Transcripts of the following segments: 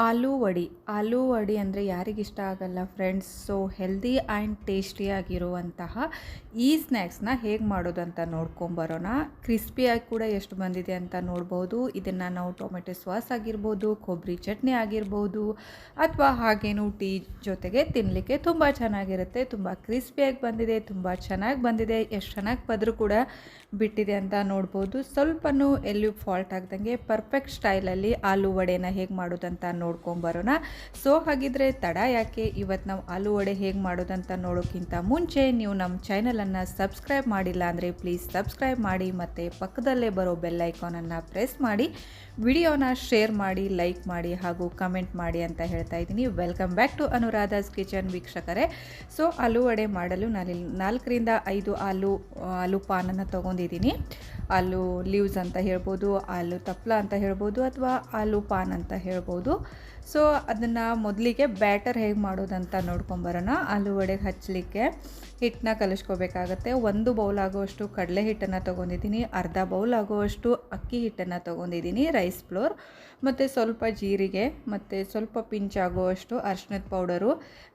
ಆಲೂ ವಡಿ ಅಂದರೆ ಯಾರಿಗಿಷ್ಟ ಆಗಲ್ಲ friends. So healthy and ಟೇಸ್ಟಿಯಾಗಿರುವಂತಹ ಈ ಸ್ನ್ಯಾಕ್ಸ್ನ ಹೇಗೆ ಮಾಡೋದು ಅಂತ ನೋಡ್ಕೊಂಬರೋಣ. ಕ್ರಿಸ್ಪಿಯಾಗಿ ಕೂಡ ಎಷ್ಟು ಬಂದಿದೆ ಅಂತ ನೋಡ್ಬೋದು. ಇದನ್ನು ನಾವು ಟೊಮೆಟೊ ಸಾಸ್ ಆಗಿರ್ಬೋದು, ಕೊಬ್ಬರಿ ಚಟ್ನಿ ಆಗಿರ್ಬೋದು, ಅಥವಾ ಹಾಗೇನು ಟೀ ಜೊತೆಗೆ ತಿನ್ನಲಿಕ್ಕೆ ತುಂಬ ಚೆನ್ನಾಗಿರುತ್ತೆ. ತುಂಬ ಕ್ರಿಸ್ಪಿಯಾಗಿ ಬಂದಿದೆ, ತುಂಬ ಚೆನ್ನಾಗಿ ಬಂದಿದೆ. ಎಷ್ಟು ಚೆನ್ನಾಗಿ ಪದ್ರು ಕೂಡ ಬಿಟ್ಟಿದೆ ಅಂತ ನೋಡ್ಬೋದು. ಸ್ವಲ್ಪನೂ ಎಲ್ಲೂ ಫಾಲ್ಟ್ ಆಗ್ದಂಗೆ ಪರ್ಫೆಕ್ಟ್ ಸ್ಟೈಲಲ್ಲಿ ಆಲೂ ವಡೆನ ಹೇಗೆ ಮಾಡೋದಂತ ನೋಡ್ಕೊಂಬರೋಣ. ಸೊ ಹಾಗಿದ್ರೆ ತಡ ಯಾಕೆ, ಇವತ್ತು ನಾವು ಆಲೂ ವಡೆ ಹೇಗೆ ಮಾಡೋದಂತ ನೋಡೋಕ್ಕಿಂತ ಮುಂಚೆ ನೀವು ನಮ್ಮ ಚಾನಲನ್ನು ಸಬ್ಸ್ಕ್ರೈಬ್ ಮಾಡಿಲ್ಲ ಅಂದರೆ ಪ್ಲೀಸ್ ಸಬ್ಸ್ಕ್ರೈಬ್ ಮಾಡಿ, ಮತ್ತು ಪಕ್ಕದಲ್ಲೇ ಬರೋ ಬೆಲ್ ಐಕಾನನ್ನು ಪ್ರೆಸ್ ಮಾಡಿ, ವಿಡಿಯೋನ ಶೇರ್ ಮಾಡಿ, ಲೈಕ್ ಮಾಡಿ ಹಾಗೂ ಕಮೆಂಟ್ ಮಾಡಿ ಅಂತ ಹೇಳ್ತಾ ಇದ್ದೀನಿ. ವೆಲ್ಕಮ್ ಬ್ಯಾಕ್ ಟು ಅನುರಾಧಾಸ್ ಕಿಚನ್ ವೀಕ್ಷಕರೇ. ಸೊ ಆಲೂ ವಡೆ ಮಾಡಲು ನಾನಿಲ್ಲಿ 4 ರಿಂದ 5 ಆಲೂ ಪಾನನ್ನು ತೊಗೊಂಡಿದ್ದೀನಿ. ಆಲೂ ಲೀವ್ಸ್ ಅಂತ ಹೇಳ್ಬೋದು, ಆಲೂ ತಪ್ಪಲ ಅಂತ ಹೇಳ್ಬೋದು, ಅಥವಾ ಆಲೂ ಪಾನ್ ಅಂತ ಹೇಳ್ಬೋದು. ಸೊ ಅದನ್ನು ಮೊದಲಿಗೆ ಬ್ಯಾಟರ್ ಹೇಗೆ ಮಾಡೋದಂತ ನೋಡ್ಕೊಂಬರೋಣ. ಆಲೂ ವಡೆಗೆ ಹಚ್ಚಲಿಕ್ಕೆ ಹಿಟ್ಟನ್ನ ಕಲಿಸ್ಕೋಬೇಕಾಗತ್ತೆ. 1 ಬೌಲ್ ಆಗುವಷ್ಟು ಕಡಲೆ ಹಿಟ್ಟನ್ನು ತೊಗೊಂಡಿದ್ದೀನಿ, ಅರ್ಧ ಬೌಲ್ ಆಗುವಷ್ಟು ಅಕ್ಕಿ ಹಿಟ್ಟನ್ನು ತೊಗೊಂಡಿದ್ದೀನಿ, ರೈಸ್ ಫ್ಲೋರ್, ಮತ್ತು ಸ್ವಲ್ಪ ಜೀರಿಗೆ, ಮತ್ತು ಸ್ವಲ್ಪ ಪಿಂಚ್ ಆಗುವಷ್ಟು ಅರಿಶಿಣದ ಪೌಡರು,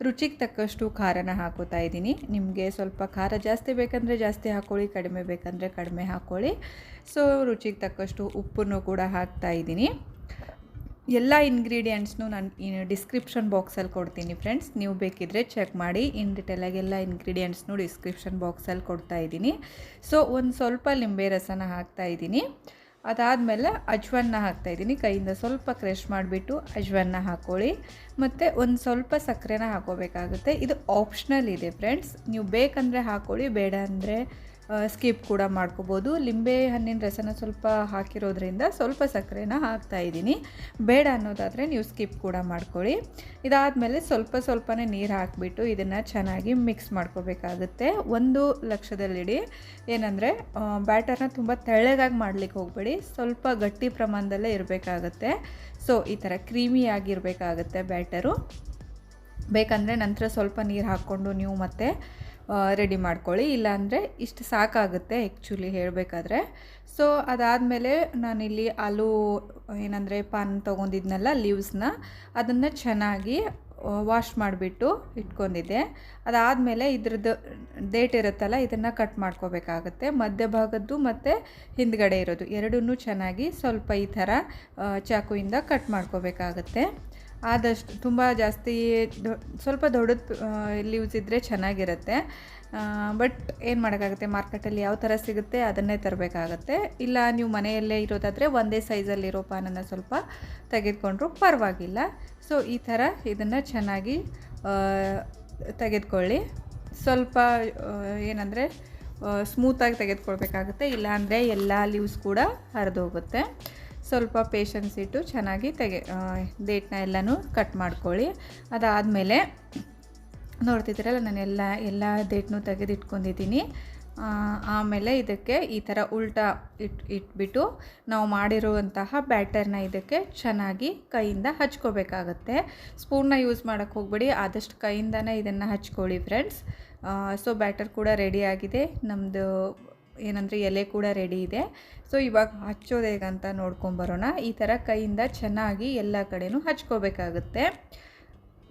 ರುಚಿಗೆ ತಕ್ಕಷ್ಟು ಖಾರನ ಹಾಕೋತಾ ಇದ್ದೀನಿ. ನಿಮಗೆ ಸ್ವಲ್ಪ ಖಾರ ಜಾಸ್ತಿ ಬೇಕಂದರೆ ಜಾಸ್ತಿ ಹಾಕ್ಕೊಳ್ಳಿ, ಕಡಿಮೆ ಬೇಕಂದರೆ ಕಡಿಮೆ ಹಾಕ್ಕೊಳ್ಳಿ. ಸೊ ರುಚಿಗೆ ತಕ್ಕಷ್ಟು ಉಪ್ಪನ್ನು ಕೂಡ ಹಾಕ್ತಾ ಇದ್ದೀನಿ. ಎಲ್ಲ ಇಂಗ್ರೀಡಿಯೆಂಟ್ಸ್ನು ನಾನು ಡಿಸ್ಕ್ರಿಪ್ಷನ್ ಬಾಕ್ಸಲ್ಲಿ ಕೊಡ್ತೀನಿ ಫ್ರೆಂಡ್ಸ್, ನೀವು ಬೇಕಿದ್ದರೆ ಚೆಕ್ ಮಾಡಿ. ಇನ್ ಡಿಟೇಲಾಗಿ ಎಲ್ಲ ಇಂಗ್ರೀಡಿಯೆಂಟ್ಸ್ನು ಡಿಸ್ಕ್ರಿಪ್ಷನ್ ಬಾಕ್ಸಲ್ಲಿ ಕೊಡ್ತಾ ಇದ್ದೀನಿ. ಸೊ ಒಂದು ಸ್ವಲ್ಪ ಲಿಂಬೆ ರಸನ ಹಾಕ್ತಾಯಿದ್ದೀನಿ. ಅದಾದಮೇಲೆ ಅಜ್ವನ್ನ ಹಾಕ್ತಾಯಿದ್ದೀನಿ. ಕೈಯಿಂದ ಸ್ವಲ್ಪ ಕ್ರಷ್ ಮಾಡಿಬಿಟ್ಟು ಅಜ್ವನ್ನ ಹಾಕ್ಕೊಳ್ಳಿ, ಮತ್ತು ಒಂದು ಸ್ವಲ್ಪ ಸಕ್ಕರೆನ ಹಾಕೋಬೇಕಾಗುತ್ತೆ. ಇದು ಆಪ್ಷನಲ್ ಇದೆ ಫ್ರೆಂಡ್ಸ್, ನೀವು ಬೇಕಂದರೆ ಹಾಕ್ಕೊಳ್ಳಿ, ಬೇಡ ಅಂದರೆ ಸ್ಕಿಪ್ ಕೂಡ ಮಾಡ್ಕೋಬೋದು. ಲಿಂಬೆ ಹಣ್ಣಿನ ರಸನ ಸ್ವಲ್ಪ ಹಾಕಿರೋದ್ರಿಂದ ಸ್ವಲ್ಪ ಸಕ್ಕರೆನ ಹಾಕ್ತಾಯಿದ್ದೀನಿ. ಬೇಡ ಅನ್ನೋದಾದರೆ ನೀವು ಸ್ಕಿಪ್ ಕೂಡ ಮಾಡ್ಕೊಳ್ಳಿ. ಇದಾದಮೇಲೆ ಸ್ವಲ್ಪನೇ ನೀರು ಹಾಕಿಬಿಟ್ಟು ಇದನ್ನು ಚೆನ್ನಾಗಿ ಮಿಕ್ಸ್ ಮಾಡ್ಕೋಬೇಕಾಗುತ್ತೆ. ಒಂದು ಲಕ್ಷದಲ್ಲಿಡಿ, ಏನಂದರೆ ಬ್ಯಾಟರ್ನ ತುಂಬ ತೆಳ್ಳಗಾಗಿ ಮಾಡಲಿಕ್ಕೆ ಹೋಗಬೇಡಿ, ಸ್ವಲ್ಪ ಗಟ್ಟಿ ಪ್ರಮಾಣದಲ್ಲೇ ಇರಬೇಕಾಗತ್ತೆ. ಸೊ ಈ ಥರ ಕ್ರೀಮಿಯಾಗಿರಬೇಕಾಗತ್ತೆ ಬ್ಯಾಟರು. ಬೇಕಂದರೆ ನಂತರ ಸ್ವಲ್ಪ ನೀರು ಹಾಕ್ಕೊಂಡು ನೀವು ಮತ್ತೆ ರೆಡಿ ಮಾಡ್ಕೊಳ್ಳಿ, ಇಲ್ಲಾಂದರೆ ಇಷ್ಟು ಸಾಕಾಗುತ್ತೆ ಆ್ಯಕ್ಚುಲಿ ಹೇಳಬೇಕಾದ್ರೆ. ಸೊ ಅದಾದಮೇಲೆ ನಾನಿಲ್ಲಿ ಆಲೂ ಏನಂದರೆ ಪಾನ್ ತೊಗೊಂಡಿದ್ನಲ್ಲ ಲೀವ್ಸ್ನ, ಅದನ್ನು ಚೆನ್ನಾಗಿ ವಾಶ್ ಮಾಡಿಬಿಟ್ಟು ಇಟ್ಕೊಂಡಿದ್ದೆ. ಅದಾದಮೇಲೆ ಇದ್ರದ್ದು ಡೇಟ್ ಇರುತ್ತಲ್ಲ, ಇದನ್ನು ಕಟ್ ಮಾಡ್ಕೋಬೇಕಾಗತ್ತೆ. ಮಧ್ಯಭಾಗದ್ದು ಮತ್ತು ಹಿಂದ್ಗಡೆ ಇರೋದು ಎರಡನ್ನೂ ಚೆನ್ನಾಗಿ ಸ್ವಲ್ಪ ಈ ಥರ ಚಾಕುವಿಂದ ಕಟ್ ಮಾಡ್ಕೋಬೇಕಾಗತ್ತೆ. ಆದಷ್ಟು ತುಂಬ ಜಾಸ್ತಿ ಸ್ವಲ್ಪ ದೊಡ್ಡದು ಲೀವ್ಸ್ ಇದ್ದರೆ ಚೆನ್ನಾಗಿರುತ್ತೆ. ಬಟ್ ಏನು ಮಾಡೋಕ್ಕಾಗುತ್ತೆ, ಮಾರ್ಕೆಟಲ್ಲಿ ಯಾವ ಥರ ಸಿಗುತ್ತೆ ಅದನ್ನೇ ತರಬೇಕಾಗತ್ತೆ. ಇಲ್ಲ ನೀವು ಮನೆಯಲ್ಲೇ ಇರೋದಾದರೆ ಒಂದೇ ಸೈಜಲ್ಲಿರೋ ಪಾನನ್ನು ಸ್ವಲ್ಪ ತೆಗೆದುಕೊಂಡ್ರೂ ಪರವಾಗಿಲ್ಲ. ಸೊ ಈ ಥರ ಇದನ್ನು ಚೆನ್ನಾಗಿ ತೆಗೆದುಕೊಳ್ಳಿ. ಸ್ವಲ್ಪ ಏನಂದರೆ ಸ್ಮೂತಾಗಿ ತೆಗೆದುಕೊಳ್ಬೇಕಾಗುತ್ತೆ, ಇಲ್ಲಾಂದರೆ ಎಲ್ಲ ಲೀವ್ಸ್ ಕೂಡ ಹರಿದೋಗುತ್ತೆ. ಸ್ವಲ್ಪ ಪೇಷನ್ಸ್ ಇಟ್ಟು ಚೆನ್ನಾಗಿ ಡೇಟ್ನ ಎಲ್ಲನೂ ಕಟ್ ಮಾಡ್ಕೊಳ್ಳಿ. ಅದಾದಮೇಲೆ ನೋಡ್ತಿದ್ದೀರಲ್ಲ, ನಾನು ಎಲ್ಲ ಡೇಟ್ನೂ ತೆಗೆದಿಟ್ಕೊಂಡಿದ್ದೀನಿ. ಆಮೇಲೆ ಇದಕ್ಕೆ ಈ ಥರ ಉಲ್ಟಾ ಇಟ್ಬಿಟ್ಟು ನಾವು ಮಾಡಿರುವಂತಹ ಬ್ಯಾಟರ್ನ ಇದಕ್ಕೆ ಚೆನ್ನಾಗಿ ಕೈಯಿಂದ ಹಚ್ಕೋಬೇಕಾಗತ್ತೆ. ಸ್ಪೂನ್ನ ಯೂಸ್ ಮಾಡೋಕ್ಕೆ ಹೋಗಬೇಡಿ, ಆದಷ್ಟು ಕೈಯಿಂದನೇ ಇದನ್ನು ಹಚ್ಕೊಳ್ಳಿ ಫ್ರೆಂಡ್ಸ್. ಸೊ ಬ್ಯಾಟರ್ ಕೂಡ ರೆಡಿ ಆಗಿದೆ, ನಮ್ಮದು ಏನಂದರೆ ಎಲೆ ಕೂಡ ರೆಡಿ ಇದೆ. ಸೊ ಇವಾಗ ಹಚ್ಚೋದು ಹೇಗಂತ ನೋಡ್ಕೊಂಬರೋಣ. ಈ ಥರ ಕೈಯಿಂದ ಚೆನ್ನಾಗಿ ಎಲ್ಲ ಕಡೆನೂ ಹಚ್ಕೋಬೇಕಾಗುತ್ತೆ.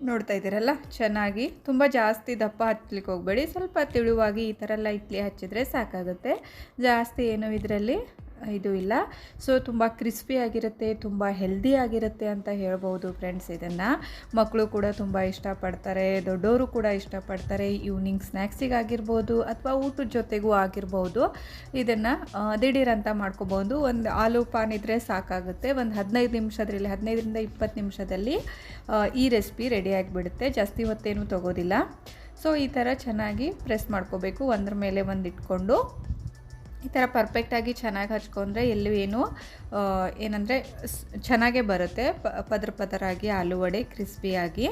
ನೋಡ್ತಾ ಇದ್ದೀರಲ್ಲ, ಚೆನ್ನಾಗಿ ತುಂಬ ಜಾಸ್ತಿ ದಪ್ಪ ಹಚ್ಚಲಿಕ್ಕೆ ಹೋಗಬೇಡಿ, ಸ್ವಲ್ಪ ತೆಳುವಾಗಿ ಈ ಥರ ಲೈಟ್ಲಿ ಹಚ್ಚಿದ್ರೆ ಸಾಕಾಗುತ್ತೆ. ಜಾಸ್ತಿ ಏನೂ ಇದರಲ್ಲಿ ಇದು ಇಲ್ಲ. ಸೊ ತುಂಬ ಕ್ರಿಸ್ಪಿಯಾಗಿರುತ್ತೆ, ತುಂಬ ಹೆಲ್ದಿ ಆಗಿರುತ್ತೆ ಅಂತ ಹೇಳ್ಬೋದು ಫ್ರೆಂಡ್ಸ್. ಇದನ್ನು ಮಕ್ಕಳು ಕೂಡ ತುಂಬ ಇಷ್ಟಪಡ್ತಾರೆ, ದೊಡ್ಡವರು ಕೂಡ ಇಷ್ಟಪಡ್ತಾರೆ. ಈವ್ನಿಂಗ್ ಸ್ನ್ಯಾಕ್ಸಿಗಾಗಿರ್ಬೋದು ಅಥವಾ ಊಟದ ಜೊತೆಗೂ ಆಗಿರ್ಬೋದು. ಇದನ್ನು ದಿಢೀರಂತ ಮಾಡ್ಕೋಬೋದು. ಒಂದು ಆಲೂ ಪಾನ್ ಇದ್ದರೆ ಸಾಕಾಗುತ್ತೆ. ಒಂದು 15ರಿಂದ 20 ನಿಮಿಷದಲ್ಲಿ ಈ ರೆಸಿಪಿ ರೆಡಿ ಆಗಿಬಿಡುತ್ತೆ. ಜಾಸ್ತಿ ಹೊತ್ತೇನು ತೊಗೋದಿಲ್ಲ. ಸೊ ಈ ಥರ ಚೆನ್ನಾಗಿ ಪ್ರೆಸ್ ಮಾಡ್ಕೋಬೇಕು, ಒಂದ್ರ ಮೇಲೆ ಒಂದು ಇಟ್ಕೊಂಡು ಈ ಥರ ಪರ್ಫೆಕ್ಟಾಗಿ ಚೆನ್ನಾಗಿ ಹಚ್ಕೊಂಡ್ರೆ ಎಲ್ಲೂ ಏನು ಏನಂದರೆ ಚೆನ್ನಾಗೇ ಬರುತ್ತೆ, ಪದರಾಗಿ ಆಲೂ ವಡೆ ಕ್ರಿಸ್ಪಿಯಾಗಿ.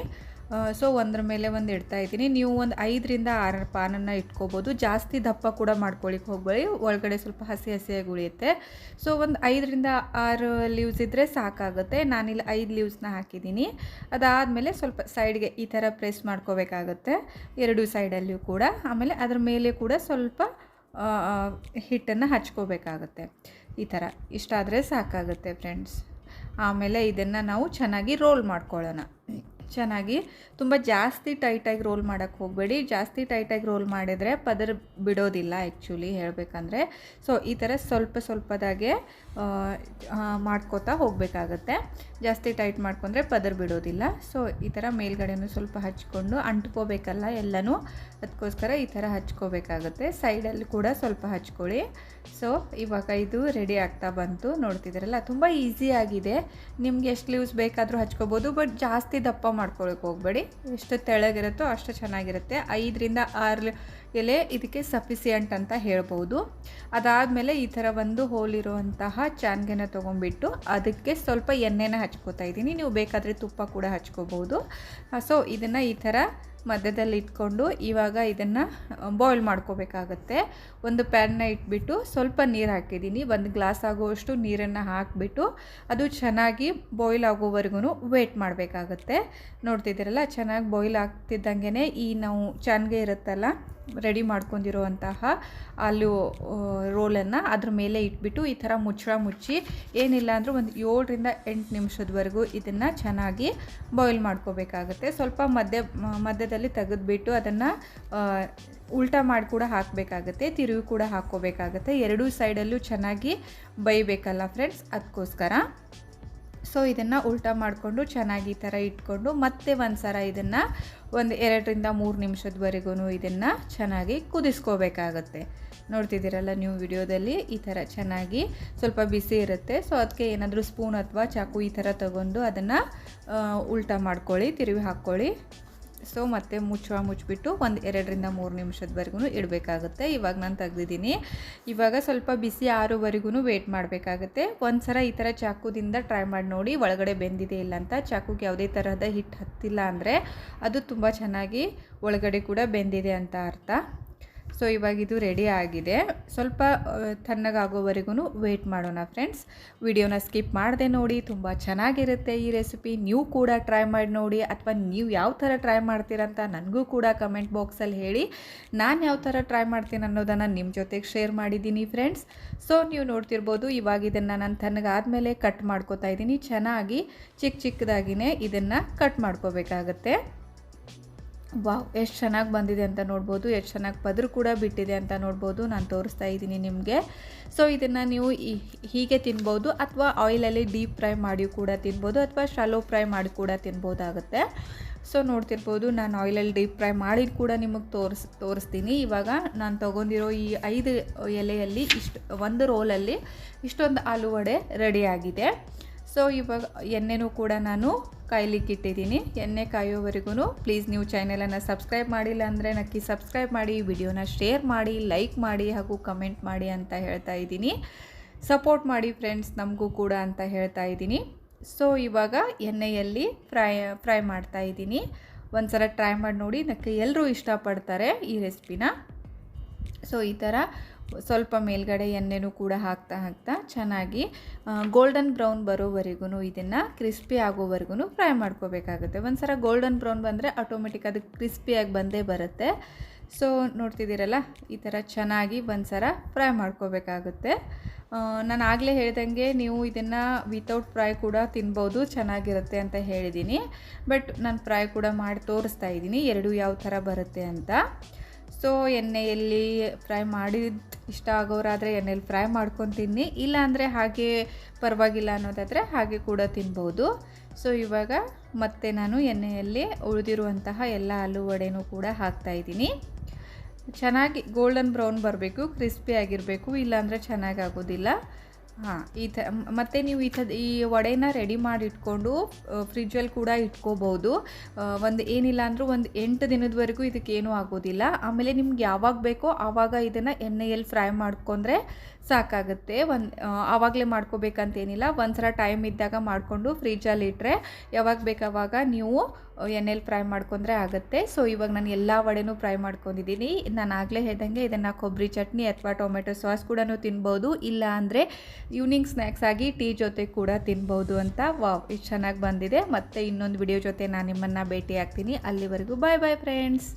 ಸೊ ಒಂದ್ರ ಮೇಲೆ ಒಂದು ಇಡ್ತಾಯಿದ್ದೀನಿ. ನೀವು ಒಂದು 5 ರಿಂದ 6 ಪಾನನ್ನು ಇಟ್ಕೋಬೋದು. ಜಾಸ್ತಿ ದಪ್ಪ ಕೂಡ ಮಾಡ್ಕೊಳ್ಳಿಕ್ಕೆ ಹೋಗಬೇಡಿ, ಒಳಗಡೆ ಸ್ವಲ್ಪ ಹಸಿಯಾಗಿ ಉಳಿಯುತ್ತೆ. ಸೊ ಒಂದು 5 ರಿಂದ 6 ಲೀವ್ಸ್ ಇದ್ದರೆ ಸಾಕಾಗುತ್ತೆ. ನಾನಿಲ್ಲಿ 5 ಲೀವ್ಸ್ನ ಹಾಕಿದ್ದೀನಿ. ಅದಾದಮೇಲೆ ಸ್ವಲ್ಪ ಸೈಡ್ಗೆ ಈ ಥರ ಪ್ರೆಸ್ ಮಾಡ್ಕೋಬೇಕಾಗುತ್ತೆ, ಎರಡೂ ಸೈಡಲ್ಲಿಯೂ ಕೂಡ. ಆಮೇಲೆ ಅದ್ರ ಮೇಲೆ ಕೂಡ ಸ್ವಲ್ಪ ಹಿಟ್ಟನ್ನು ಹಚ್ಕೋಬೇಕಾಗತ್ತೆ. ಈ ಥರ ಇಷ್ಟಾದರೆ ಸಾಕಾಗುತ್ತೆ ಫ್ರೆಂಡ್ಸ್. ಆಮೇಲೆ ಇದನ್ನು ನಾವು ಚೆನ್ನಾಗಿ ರೋಲ್ ಮಾಡ್ಕೊಳ್ಳೋಣ. ಚೆನ್ನಾಗಿ ತುಂಬ ಜಾಸ್ತಿ ಟೈಟಾಗಿ ರೋಲ್ ಮಾಡೋಕ್ಕೆ ಹೋಗಬೇಡಿ. ಜಾಸ್ತಿ ಟೈಟಾಗಿ ರೋಲ್ ಮಾಡಿದರೆ ಪದರ ಬಿಡೋದಿಲ್ಲ ಆ್ಯಕ್ಚುಲಿ ಹೇಳಬೇಕಂದ್ರೆ. ಸೊ ಈ ಥರ ಸ್ವಲ್ಪ ಸ್ವಲ್ಪದಾಗೆ ಮಾಡ್ಕೋತಾ ಹೋಗಬೇಕಾಗತ್ತೆ. ಜಾಸ್ತಿ ಟೈಟ್ ಮಾಡ್ಕೊಂಡ್ರೆ ಪದರ ಬಿಡೋದಿಲ್ಲ. ಸೊ ಈ ಥರ ಮೇಲ್ಗಡೆನೂ ಸ್ವಲ್ಪ ಹಚ್ಕೊಂಡು ಅಂಟ್ಕೋಬೇಕಲ್ಲ ಎಲ್ಲನೂ, ಅದಕ್ಕೋಸ್ಕರ ಈ ಥರ ಹಚ್ಕೋಬೇಕಾಗುತ್ತೆ. ಸೈಡಲ್ಲಿ ಕೂಡ ಸ್ವಲ್ಪ ಹಚ್ಕೊಳ್ಳಿ. ಸೊ ಇವಾಗ ಇದು ರೆಡಿ ಆಗ್ತಾ ಬಂತು, ನೋಡ್ತಿದ್ದೀರಲ್ಲ ತುಂಬ ಈಸಿಯಾಗಿದೆ. ನಿಮ್ಗೆ ಎಷ್ಟು ಲೀವ್ಸ್ ಬೇಕಾದರೂ ಹಚ್ಕೋಬೋದು, ಬಟ್ ಜಾಸ್ತಿ ದಪ್ಪ ಮಾಡ್ಕೊಳಕ್ಕೆ ಹೋಗಬೇಡಿ. ಎಷ್ಟು ತೆಳಗಿರುತ್ತೋ ಅಷ್ಟು ಚೆನ್ನಾಗಿರುತ್ತೆ. 5ರಿಂದ 6 ಎಲೆ ಇದಕ್ಕೆ ಸಫಿಸಿಯೆಂಟ್ ಅಂತ ಹೇಳ್ಬೋದು. ಅದಾದಮೇಲೆ ಈ ಥರ ಒಂದು ಹೋಲಿರುವಂತಹ ಚಾನ್ಗೆನ ತೊಗೊಂಡ್ಬಿಟ್ಟು ಅದಕ್ಕೆ ಸ್ವಲ್ಪ ಎಣ್ಣೆನ ಹಚ್ಕೋತಾ ಇದ್ದೀನಿ. ನೀವು ಬೇಕಾದರೆ ತುಪ್ಪ ಕೂಡ ಹಚ್ಕೋಬೋದು. ಸೊ ಇದನ್ನು ಈ ಥರ ಮಧ್ಯದಲ್ಲಿ ಇಟ್ಕೊಂಡು ಇವಾಗ ಇದನ್ನು ಬಾಯ್ಲ್ ಮಾಡ್ಕೋಬೇಕಾಗತ್ತೆ. ಒಂದು ಪ್ಯಾನ್ನ ಇಟ್ಬಿಟ್ಟು ಸ್ವಲ್ಪ ನೀರು ಹಾಕಿದ್ದೀನಿ. 1 ಗ್ಲಾಸ್ ಆಗುವಷ್ಟು ನೀರನ್ನು ಹಾಕಿಬಿಟ್ಟು ಅದು ಚೆನ್ನಾಗಿ ಬಾಯ್ಲ್ ಆಗೋವರೆಗೂ ವೇಟ್ ಮಾಡಬೇಕಾಗತ್ತೆ. ನೋಡ್ತಿದ್ದೀರಲ್ಲ, ಚೆನ್ನಾಗಿ ಬಾಯ್ಲ್ ಆಗ್ತಿದ್ದಂಗೆ ಈ ನಾವು ಚಾನ್ಗೆ ಇರುತ್ತಲ್ಲ ರೆಡಿ ಮಾಡ್ಕೊಂಡಿರುವಂತಹ ಆಲೂ ರೋಲನ್ನು ಅದ್ರ ಮೇಲೆ ಇಟ್ಬಿಟ್ಟು ಈ ಥರ ಮುಚ್ಚಿ ಏನಿಲ್ಲ ಅಂದರೂ ಒಂದು 7ರಿಂದ 8 ನಿಮಿಷದವರೆಗೂ ಇದನ್ನು ಚೆನ್ನಾಗಿ ಬಾಯ್ಲ್ ಮಾಡ್ಕೋಬೇಕಾಗತ್ತೆ. ಸ್ವಲ್ಪ ಮಧ್ಯದಲ್ಲಿ ತೆಗೆದುಬಿಟ್ಟು ಅದನ್ನು ಉಲ್ಟಾ ಮಾಡಿ ಕೂಡ ಹಾಕಬೇಕಾಗತ್ತೆ, ತಿರುವಿ ಕೂಡ ಹಾಕ್ಕೋಬೇಕಾಗತ್ತೆ. ಎರಡೂ ಸೈಡಲ್ಲೂ ಚೆನ್ನಾಗಿ ಬೇಯಬೇಕಲ್ಲ ಫ್ರೆಂಡ್ಸ್, ಅದಕ್ಕೋಸ್ಕರ. ಸೊ ಇದನ್ನು ಉಲ್ಟಾ ಮಾಡಿಕೊಂಡು ಚೆನ್ನಾಗಿ ಈ ಥರ ಇಟ್ಕೊಂಡು ಮತ್ತೆ ಒಂದು ಸಲ ಇದನ್ನು ಒಂದು 2ರಿಂದ 3 ನಿಮಿಷದವರೆಗೂ ಇದನ್ನು ಚೆನ್ನಾಗಿ ಕುದಿಸ್ಕೋಬೇಕಾಗತ್ತೆ. ನೋಡ್ತಿದ್ದೀರಲ್ಲ ನೀವು ವಿಡಿಯೋದಲ್ಲಿ, ಈ ಥರ ಚೆನ್ನಾಗಿ ಸ್ವಲ್ಪ ಬಿಸಿ ಇರುತ್ತೆ. ಸೊ ಅದಕ್ಕೆ ಏನಾದರೂ ಸ್ಪೂನ್ ಅಥವಾ ಚಾಕು ಈ ಥರ ತಗೊಂಡು ಅದನ್ನು ಉಲ್ಟಾ ಮಾಡ್ಕೊಳ್ಳಿ, ತಿರುವಿ ಹಾಕ್ಕೊಳ್ಳಿ. ಸೊ ಮತ್ತೆ ಮುಚ್ಚಿಬಿಟ್ಟು ಒಂದು 2ರಿಂದ 3 ನಿಮಿಷದವರೆಗೂ ಇಡಬೇಕಾಗುತ್ತೆ. ಇವಾಗ ನಾನು ತೆಗ್ದಿದ್ದೀನಿ. ಇವಾಗ ಸ್ವಲ್ಪ ಬಿಸಿ ಆರೋವರೆಗೂ ವೇಟ್ ಮಾಡಬೇಕಾಗುತ್ತೆ. ಒಂದು ಸಲ ಈ ಥರ ಚಾಕುದಿಂದ ಟ್ರೈ ಮಾಡಿ ನೋಡಿ ಒಳಗಡೆ ಬೆಂದಿದೆ ಇಲ್ಲ ಅಂತ. ಚಾಕುಗೆ ಯಾವುದೇ ತರಹದ ಹಿಟ್ಟು ಹತ್ತಿಲ್ಲ ಅಂದರೆ ಅದು ತುಂಬ ಚೆನ್ನಾಗಿ ಒಳಗಡೆ ಕೂಡ ಬೆಂದಿದೆ ಅಂತ ಅರ್ಥ. ಸೊ ಇವಾಗ ಇದು ರೆಡಿ ಆಗಿದೆ. ಸ್ವಲ್ಪ ತಣ್ಣಗಾಗೋವರೆಗೂ ವೇಟ್ ಮಾಡೋಣ ಫ್ರೆಂಡ್ಸ್. ವಿಡಿಯೋನ ಸ್ಕಿಪ್ ಮಾಡದೆ ನೋಡಿ, ತುಂಬ ಚೆನ್ನಾಗಿರುತ್ತೆ ಈ ರೆಸಿಪಿ. ನೀವು ಕೂಡ ಟ್ರೈ ಮಾಡಿ ನೋಡಿ, ಅಥವಾ ನೀವು ಯಾವ ಥರ ಟ್ರೈ ಮಾಡ್ತೀರಂತ ನನಗೂ ಕೂಡ ಕಮೆಂಟ್ ಬಾಕ್ಸಲ್ಲಿ ಹೇಳಿ. ನಾನು ಯಾವ ಥರ ಟ್ರೈ ಮಾಡ್ತೀನಿ ಅನ್ನೋದನ್ನು ನಿಮ್ಮ ಜೊತೆಗೆ ಶೇರ್ ಮಾಡಿದ್ದೀನಿ ಫ್ರೆಂಡ್ಸ್. ಸೊ ನೀವು ನೋಡ್ತಿರ್ಬೋದು, ಇವಾಗ ಇದನ್ನು ನಾನು ತಣ್ಣಗಾದ್ಮೇಲೆ ಕಟ್ ಮಾಡ್ಕೋತಾ ಇದ್ದೀನಿ. ಚೆನ್ನಾಗಿ ಚಿಕ್ಕದಾಗಿಯೇ ಇದನ್ನು ಕಟ್ ಮಾಡ್ಕೋಬೇಕಾಗತ್ತೆ. ವಾವ್, ಎಷ್ಟು ಚೆನ್ನಾಗಿ ಬಂದಿದೆ ಅಂತ ನೋಡ್ಬೋದು, ಎಷ್ಟು ಚೆನ್ನಾಗಿ ಪದರು ಕೂಡ ಬಿಟ್ಟಿದೆ ಅಂತ ನೋಡ್ಬೋದು. ನಾನು ತೋರಿಸ್ತಾ ಇದ್ದೀನಿ ನಿಮಗೆ. ಸೊ ಇದನ್ನು ನೀವು ಹೀಗೆ ತಿನ್ಬೋದು, ಅಥವಾ ಆಯಿಲಲ್ಲಿ ಡೀಪ್ ಫ್ರೈ ಮಾಡಿ ಕೂಡ ತಿನ್ಬೋದು, ಅಥವಾ ಶಾಲೋ ಫ್ರೈ ಮಾಡಿ ಕೂಡ ತಿನ್ಬೋದಾಗುತ್ತೆ. ಸೊ ನೋಡ್ತಿರ್ಬೋದು, ನಾನು ಆಯಿಲಲ್ಲಿ ಡೀಪ್ ಫ್ರೈ ಮಾಡಿ ಕೂಡ ನಿಮಗೆ ತೋರಿಸ್ತೀನಿ. ಇವಾಗ ನಾನು ತೊಗೊಂಡಿರೋ ಈ 5 ಎಲೆಯಲ್ಲಿ ಒಂದು ರೋಲಲ್ಲಿ ಇಷ್ಟೊಂದು ಆಲೂವಡೆ ರೆಡಿಯಾಗಿದೆ. ಸೊ ಇವಾಗ ಎಣ್ಣೆನೂ ಕೂಡ ನಾನು ಕಾಯ್ಲಿಕ್ಕೆ ಇಟ್ಟಿದ್ದೀನಿ. ಎಣ್ಣೆ ಕಾಯೋವರೆಗೂ ಪ್ಲೀಸ್ ನೀವು ಚಾನಲನ್ನು ಸಬ್ಸ್ಕ್ರೈಬ್ ಮಾಡಿಲ್ಲ ಅಂದರೆ ನಕ್ಕಿ ಸಬ್ಸ್ಕ್ರೈಬ್ ಮಾಡಿ, ವಿಡಿಯೋನ ಶೇರ್ ಮಾಡಿ, ಲೈಕ್ ಮಾಡಿ ಹಾಗೂ ಕಮೆಂಟ್ ಮಾಡಿ ಅಂತ ಹೇಳ್ತಾ ಇದ್ದೀನಿ. ಸಪೋರ್ಟ್ ಮಾಡಿ ಫ್ರೆಂಡ್ಸ್ ನಮಗೂ ಕೂಡ ಅಂತ ಹೇಳ್ತಾ ಇದ್ದೀನಿ. ಸೊ ಇವಾಗ ಎಣ್ಣೆಯಲ್ಲಿ ಫ್ರೈ ಮಾಡ್ತಾ ಇದ್ದೀನಿ. ಒಂದು ಸಲ ಟ್ರೈ ಮಾಡಿ ನೋಡಿ, ನಕ್ಕೆ ಎಲ್ಲರೂ ಇಷ್ಟಪಡ್ತಾರೆ ಈ ರೆಸಿಪಿನ. ಸೊ ಈ ಥರ ಸ್ವಲ್ಪ ಮೇಲ್ಗಡೆ ಎಣ್ಣೆನೂ ಕೂಡ ಹಾಕ್ತಾ ಚೆನ್ನಾಗಿ ಗೋಲ್ಡನ್ ಬ್ರೌನ್ ಬರೋವರೆಗೂ ಇದನ್ನು ಕ್ರಿಸ್ಪಿ ಆಗೋವರೆಗೂ ಫ್ರೈ ಮಾಡ್ಕೋಬೇಕಾಗುತ್ತೆ. ಒಂದು ಸಲ ಗೋಲ್ಡನ್ ಬ್ರೌನ್ ಬಂದರೆ ಆಟೋಮೆಟಿಕ್ ಅದು ಕ್ರಿಸ್ಪಿಯಾಗಿ ಬಂದೇ ಬರುತ್ತೆ. ಸೊ ನೋಡ್ತಿದ್ದೀರಲ್ಲ, ಈ ಥರ ಚೆನ್ನಾಗಿ ಒಂದು ಸಲ ಫ್ರೈ ಮಾಡ್ಕೋಬೇಕಾಗುತ್ತೆ. ನಾನು ಆಗಲೇ ಹೇಳ್ದಂಗೆ ನೀವು ಇದನ್ನು ವಿತೌಟ್ ಫ್ರೈ ಕೂಡ ತಿನ್ಬೋದು, ಚೆನ್ನಾಗಿರುತ್ತೆ ಅಂತ ಹೇಳಿದ್ದೀನಿ. ಬಟ್ ನಾನು ಫ್ರೈ ಕೂಡ ಮಾಡಿ ತೋರಿಸ್ತಾ ಇದ್ದೀನಿ, ಎರಡೂ ಯಾವ ಥರ ಬರುತ್ತೆ ಅಂತ. ಸೊ ಎಣ್ಣೆಯಲ್ಲಿ ಫ್ರೈ ಮಾಡಿದ್ದು ಇಷ್ಟ ಆಗೋರಾದರೆ ಎಣ್ಣೆಯಲ್ಲಿ ಫ್ರೈ ಮಾಡ್ಕೊತೀನಿ, ಇಲ್ಲಾಂದರೆ ಹಾಗೆ ಪರವಾಗಿಲ್ಲ ಅನ್ನೋದಾದರೆ ಹಾಗೆ ಕೂಡ ತಿನ್ಬೋದು. ಸೊ ಇವಾಗ ಮತ್ತೆ ನಾನು ಎಣ್ಣೆಯಲ್ಲಿ ಉಳಿದಿರುವಂತಹ ಎಲ್ಲ ಆಲೂವಡೆನೂ ಕೂಡ ಹಾಕ್ತಾಯಿದ್ದೀನಿ. ಚೆನ್ನಾಗಿ ಗೋಲ್ಡನ್ ಬ್ರೌನ್ ಬರಬೇಕು, ಕ್ರಿಸ್ಪಿ ಆಗಿರಬೇಕು, ಇಲ್ಲಾಂದರೆ ಚೆನ್ನಾಗಾಗೋದಿಲ್ಲ. ಮತ್ತು ನೀವು ಈ ವಡೆನ ರೆಡಿ ಮಾಡಿ ಇಟ್ಕೊಂಡು ಫ್ರಿಜ್ಜಲ್ಲಿ ಕೂಡ ಇಟ್ಕೋಬೋದು. ಏನಿಲ್ಲ ಅಂದರೂ ಒಂದು 8 ದಿನದವರೆಗೂ ಇದಕ್ಕೇನೂ ಆಗೋದಿಲ್ಲ. ಆಮೇಲೆ ನಿಮ್ಗೆ ಯಾವಾಗ ಬೇಕೋ ಆವಾಗ ಇದನ್ನು ಎಣ್ಣೆಯಲ್ಲಿ ಫ್ರೈ ಮಾಡ್ಕೊಂಡ್ರೆ ಸಾಕಾಗುತ್ತೆ. ಆವಾಗಲೇ ಮಾಡ್ಕೋಬೇಕಂತೇನಿಲ್ಲ. ಒಂದು ಸಲ ಟೈಮ್ ಇದ್ದಾಗ ಮಾಡಿಕೊಂಡು ಫ್ರಿಜ್ಜಲ್ಲಿ ಇಟ್ಟರೆ ಯಾವಾಗ ಬೇಕಾವಾಗ ನೀವು ಎಣ್ಣೆಲಿ ಫ್ರೈ ಮಾಡ್ಕೊಂಡ್ರೆ ಆಗುತ್ತೆ. ಸೊ ಇವಾಗ ನಾನು ಎಲ್ಲ ವಡೆನೂ ಫ್ರೈ ಮಾಡ್ಕೊಂಡಿದ್ದೀನಿ. ನಾನು ಆಗಲೇ ಹೇಳ್ದಂಗೆ ಇದನ್ನು ಕೊಬ್ಬರಿ ಚಟ್ನಿ ಅಥವಾ ಟೊಮೆಟೊ ಸಾಸ್ ಕೂಡ ತಿನ್ಬೋದು, ಇಲ್ಲ ಅಂದರೆ ಈವ್ನಿಂಗ್ ಸ್ನ್ಯಾಕ್ಸ್ ಆಗಿ ಟೀ ಜೊತೆ ಕೂಡ ತಿನ್ಬೋದು ಅಂತ. ವಾವ್, ಇಷ್ಟು ಚೆನ್ನಾಗಿ ಬಂದಿದೆ. ಮತ್ತು ಇನ್ನೊಂದು ವಿಡಿಯೋ ಜೊತೆ ನಾನು ನಿಮ್ಮನ್ನು ಭೇಟಿ ಆಗ್ತೀನಿ. ಅಲ್ಲಿವರೆಗೂ ಬಾಯ್ ಬಾಯ್ ಫ್ರೆಂಡ್ಸ್.